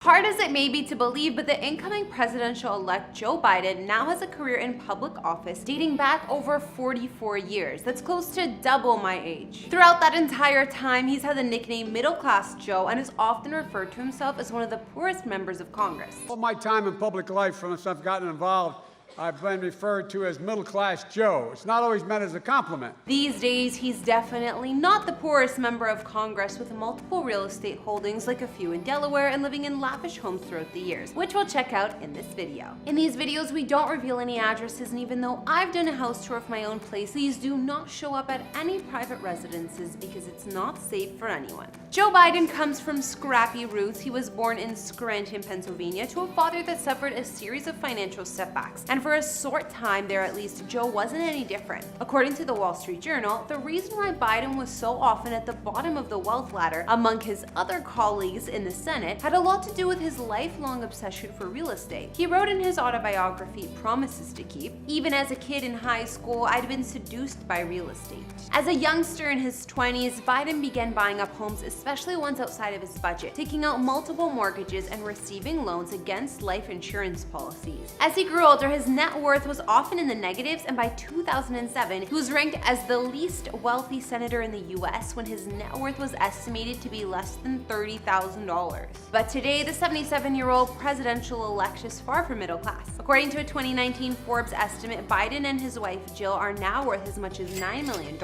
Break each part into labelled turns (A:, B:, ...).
A: Hard as it may be to believe, but the incoming presidential-elect Joe Biden now has a career in public office dating back over 44 years. That's close to double my age. Throughout that entire time, he's had the nickname Middle-Class Joe and has often referred to himself as one of the poorest members of Congress.
B: All my time in public life, since I've gotten involved, I've been referred to as middle-class Joe. It's not always meant as a compliment.
A: These days, he's definitely not the poorest member of Congress, with multiple real estate holdings like a few in Delaware and living in lavish homes throughout the years, which we'll check out in this video. In these videos, we don't reveal any addresses, and even though I've done a house tour of my own place, please do not show up at any private residences because it's not safe for anyone. Joe Biden comes from scrappy roots. He was born in Scranton, Pennsylvania, to a father that suffered a series of financial setbacks, and for a short time there at least, Joe wasn't any different. According to the Wall Street Journal, the reason why Biden was so often at the bottom of the wealth ladder among his other colleagues in the Senate had a lot to do with his lifelong obsession for real estate. He wrote in his autobiography, Promises to Keep, "Even as a kid in high school, I'd been seduced by real estate." As a youngster in his 20s, Biden began buying up homes, especially ones outside of his budget, taking out multiple mortgages and receiving loans against life insurance policies. As he grew older, his net worth was often in the negatives, and by 2007, he was ranked as the least wealthy senator in the US when his net worth was estimated to be less than $30,000. But today, the 77-year-old presidential-elect is far from middle class. According to a 2019 Forbes estimate, Biden and his wife Jill are now worth as much as $9 million,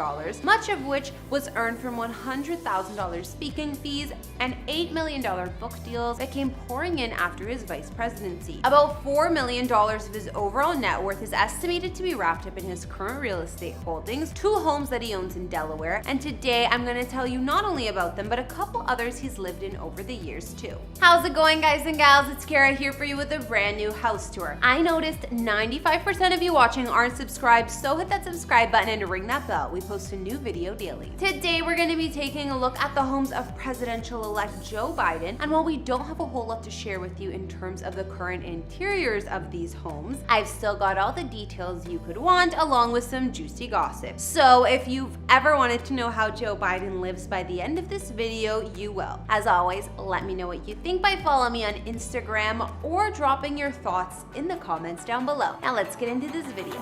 A: much of which was earned from $100,000 speaking fees and $8 million book deals that came pouring in after his vice presidency. About $4 million of his overall net worth is estimated to be wrapped up in his current real estate holdings, 2 homes that he owns in Delaware, and today I'm going to tell you not only about them, but a couple others he's lived in over the years too. How's it going, guys and gals? It's Kara here for you with a brand new house tour. I noticed 95% of you watching aren't subscribed, so hit that subscribe button and ring that bell. We post a new video daily. Today we're going to be taking a look at the homes of presidential-elect Joe Biden, and while we don't have a whole lot to share with you in terms of the current interiors of these homes, I've still got all the details you could want, along with some juicy gossip. So if you've ever wanted to know how Joe Biden lives by the end of this video, you will. As always, let me know what you think by following me on Instagram or dropping your thoughts in the comments down below. Now let's get into this video.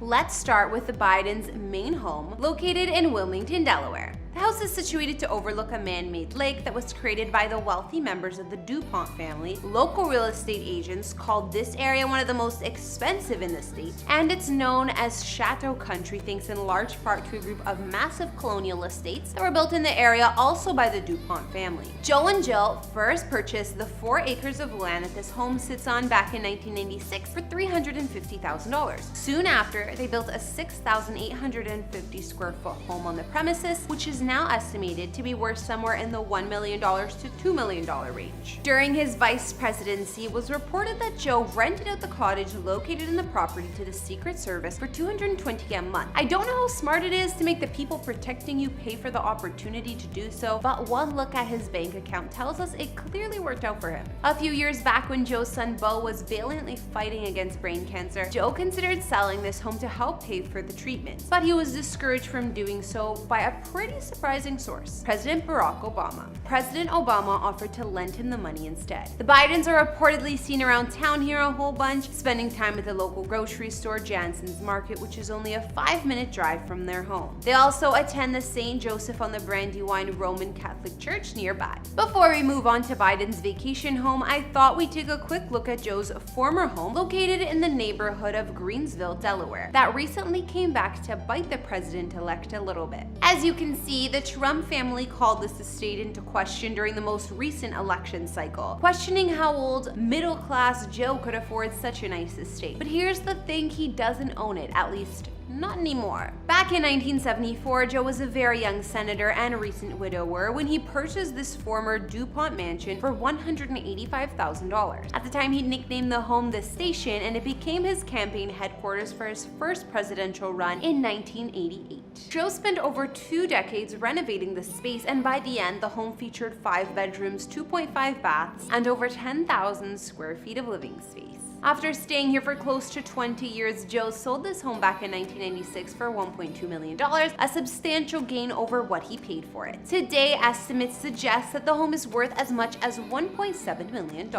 A: Let's start with the Biden's main home, located in Wilmington, Delaware. The house is situated to overlook a man-made lake that was created by the wealthy members of the DuPont family. Local real estate agents called this area one of the most expensive in the state, and it's known as Chateau Country thanks in large part to a group of massive colonial estates that were built in the area also by the DuPont family. Joe and Jill first purchased the 4 acres of land that this home sits on back in 1996 for $350,000. Soon after, they built a 6,850 square foot home on the premises, which is now estimated to be worth somewhere in the $1 million to $2 million range. During his vice presidency, it was reported that Joe rented out the cottage located in the property to the Secret Service for $220 a month. I don't know how smart it is to make the people protecting you pay for the opportunity to do so, but one look at his bank account tells us it clearly worked out for him. A few years back, when Joe's son Beau was valiantly fighting against brain cancer, Joe considered selling this home to help pay for the treatment, but he was discouraged from doing so by a pretty surprising source: President Barack Obama. President Obama offered to lend him the money instead. The Bidens are reportedly seen around town here a whole bunch, spending time at the local grocery store, Jansen's Market, which is only a 5-minute drive from their home. They also attend the St. Joseph on the Brandywine Roman Catholic Church nearby. Before we move on to Biden's vacation home, I thought we'd take a quick look at Joe's former home, located in the neighborhood of Greensville, Delaware, that recently came back to bite the president-elect a little bit. As you can see, the Trump family called this estate into question during the most recent election cycle, questioning how old middle-class Joe could afford such a nice estate. But here's the thing, he doesn't own it, at least not anymore. Back in 1974, Joe was a very young senator and a recent widower when he purchased this former DuPont mansion for $185,000. At the time, he nicknamed the home the Station, and it became his campaign headquarters for his first presidential run in 1988. Joe spent over 2 decades renovating the space, and by the end, the home featured 5 bedrooms, 2.5 baths, and over 10,000 square feet of living space. After staying here for close to 20 years, Joe sold this home back in 1996 for $1.2 million, a substantial gain over what he paid for it. Today, estimates suggest that the home is worth as much as $1.7 million.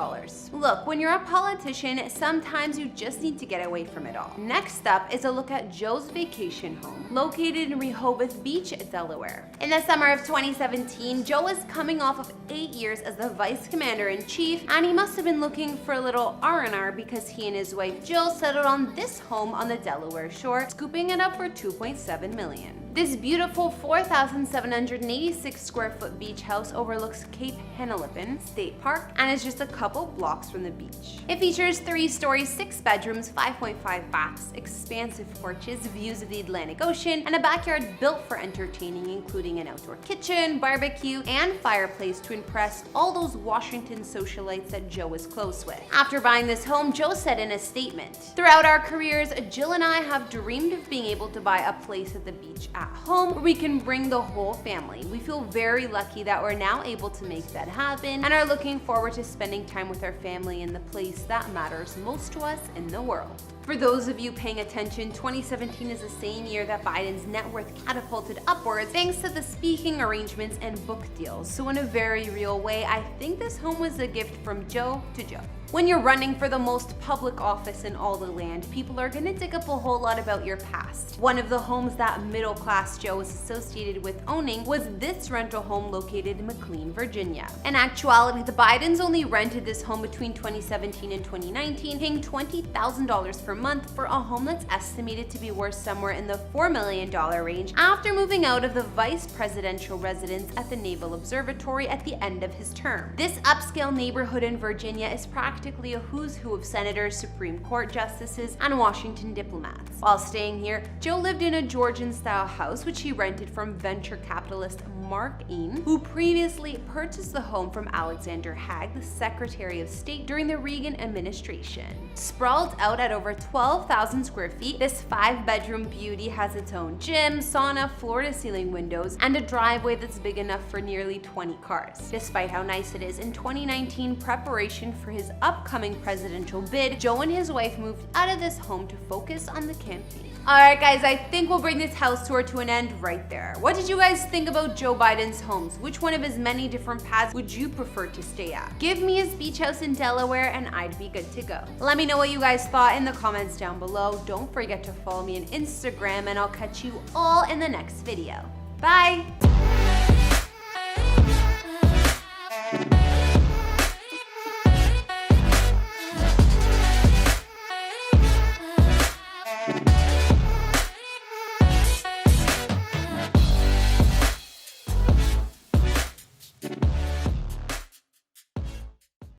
A: Look, when you're a politician, sometimes you just need to get away from it all. Next up is a look at Joe's vacation home, located in Rehoboth Beach, Delaware. In the summer of 2017, Joe was coming off of 8 years as the vice commander-in-chief, and he must have been looking for a little R&R because he and his wife Jill settled on this home on the Delaware shore, scooping it up for $2.7 million. This beautiful 4,786 square foot beach house overlooks Cape Henlopen State Park and is just a couple blocks from the beach. It features 3 stories, 6 bedrooms, 5.5 baths, expansive porches, views of the Atlantic Ocean, and a backyard built for entertaining, including an outdoor kitchen, barbecue, and fireplace to impress all those Washington socialites that Joe is close with. After buying this home, Joe said in a statement, "Throughout our careers, Jill and I have dreamed of being able to buy a place at the beach at home where we can bring the whole family. We feel very lucky that we're now able to make that happen and are looking forward to spending time with our family in the place that matters most to us in the world." For those of you paying attention, 2017 is the same year that Biden's net worth catapulted upwards thanks to the speaking arrangements and book deals. So in a very real way, I think this home was a gift from Joe to Joe. When you're running for the most public office in all the land, people are gonna dig up a whole lot about your past. One of the homes that middle-class Joe was associated with owning was this rental home located in McLean, Virginia. In actuality, the Bidens only rented this home between 2017 and 2019, paying $20,000 per month for a home that's estimated to be worth somewhere in the $4 million range after moving out of the vice presidential residence at the Naval Observatory at the end of his term. This upscale neighborhood in Virginia is practically a who's who of senators, Supreme Court justices, and Washington diplomats. While staying here, Joe lived in a Georgian-style house which he rented from venture capitalist Mark Ain, who previously purchased the home from Alexander Haig, the Secretary of State during the Reagan administration. Sprawled out at over 12,000 square feet, this 5-bedroom beauty has its own gym, sauna, floor-to-ceiling windows, and a driveway that's big enough for nearly 20 cars. Despite how nice it is, in 2019, preparation for his upcoming presidential bid, Joe and his wife moved out of this home to focus on the campaign. Alright guys, I think we'll bring this house tour to an end right there. What did you guys think about Joe Biden's homes? Which one of his many different paths would you prefer to stay at? Give me his beach house in Delaware and I'd be good to go. Let me know what you guys thought in the comments down below. Don't forget to follow me on Instagram and I'll catch you all in the next video. Bye!